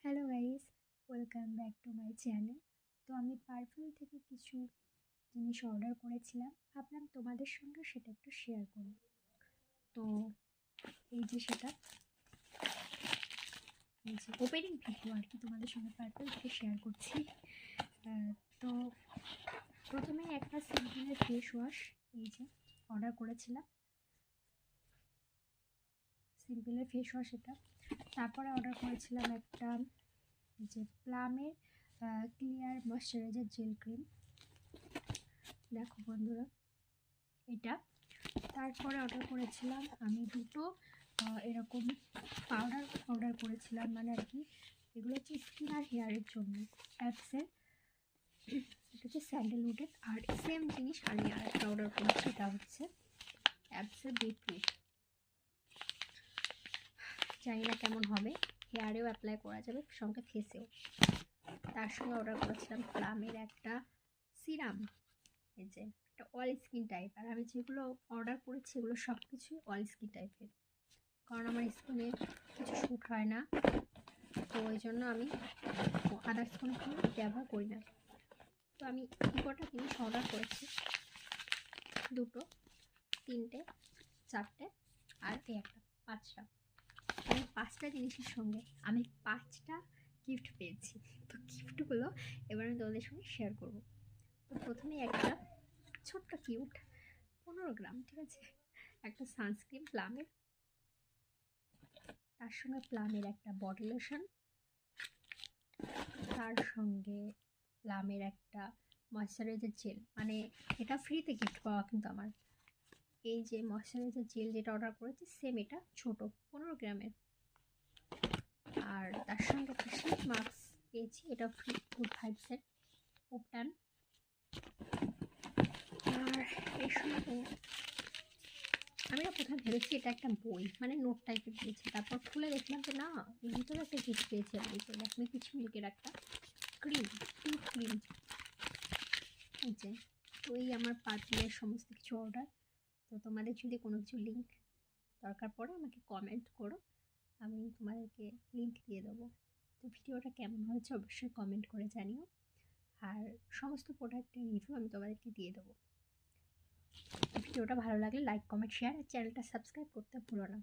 Hello guys, welcome back to my channel. তো আমি perfume থেকে কিছু জিনিস অর্ডার করেছিলাম, ভাবলাম তোমাদের সঙ্গে সেটা একটু শেয়ার করি। তো এই যে সেটা এই যে ওপেনিং ভিডিও আর কি তোমাদের সঙ্গে পারফিউম থেকে শেয়ার করছি। তো প্রথমে একটা সিম্পলের ফেস ওয়াশ এই যে অর্ডার করেছিলাম, সিম্পলের ফেস ওয়াশ এটা। তারপরে অর্ডার করেছিলাম একটা যে প্লামের ক্লিয়ার ময়শ্চারাইজার জেল ক্রিম, দেখো বন্ধুরা এটা। তারপরে অর্ডার করেছিলাম আমি দুটো এরকম পাউডার অর্ডার করেছিলাম, মানে আর কি এগুলো হচ্ছে স্কিন আর হেয়ারের জন্য। অ্যাপসের এটা হচ্ছে স্যান্ডেলউডের। আর সেম জিনিস আমি আরেকটা অর্ডার করেছি, এটা হচ্ছে অ্যাপসের বিটরুট। জানি না কেমন হবে, হেয়ারেও অ্যাপ্লাই করা যাবে, সঙ্গে ফেসেও। তার সঙ্গে অর্ডার করেছিলাম প্লামের একটা সিরাম, এই যে একটা অয়েল স্কিন টাইপ। আর আমি যেগুলো অর্ডার করেছি এগুলো সব কিছুই অয়েল স্কিন টাইপের, কারণ আমার স্কিনে কিছু শ্যুট হয় না, তো ওই জন্য আমি আদার্স কোনো ক্রিম ব্যবহার করি না। তো আমি কটা জিনিস অর্ডার করেছি, দুটো, তিনটে, চারটে আর এই একটা, পাঁচটা। মানে পাঁচটা জিনিসের সঙ্গে আমি পাঁচটা গিফট পেয়েছি। তো গিফটগুলো এবার আমি তোমাদের সঙ্গে শেয়ার করব। তো প্রথমেই একটা ছোট্ট কিউট 15 গ্রাম, ঠিক আছে, একটা সানস্ক্রিন প্লামের, তার সঙ্গে প্লামের একটা বডি লোশন, তার সঙ্গে প্লামের একটা ময়শ্চারাইজার জেল, মানে এটা ফ্রিতে গিফট পাওয়া কিন্তু আমার। এই যে ময়শ্চারাইজার জেল যেটা অর্ডার করেছি সেম এটা, ছোট 15 গ্রামের। আর তার সঙ্গে একটা শীত মাস্ক পেয়েছি, এটা ফ্রি, গুড ভাইবসের উপটান। আর এর সঙ্গে আমি না প্রথমে ভেবেছি এটা একটা বই, মানে নোট টাইপের দিয়েছি, তারপর খুলে দেখলাম যে না, এর ভিতরে একটা গিফট পেয়েছি আমি। তো ল্যাকমি পিচ মিল্কের একটা ক্রিম, টুথ ক্রিম, এই যে। তো এই আমার পার্ফিউমের সমস্ত কিছু অর্ডার। তো তোমাদের যদি কোনো কিছু লিঙ্ক দরকার পড়ে আমাকে কমেন্ট করো, আমি তোমাদেরকে লিঙ্ক দিয়ে দেবো। তো ভিডিওটা কেমন হয়েছে অবশ্যই কমেন্ট করে জানিও, আর সমস্ত প্রোডাক্টের রিভিউ আমি তোমাদেরকে দিয়ে দেবো। ভিডিওটা ভালো লাগলে লাইক, কমেন্ট, শেয়ার আর চ্যানেলটা সাবস্ক্রাইব করতে ভুলো না।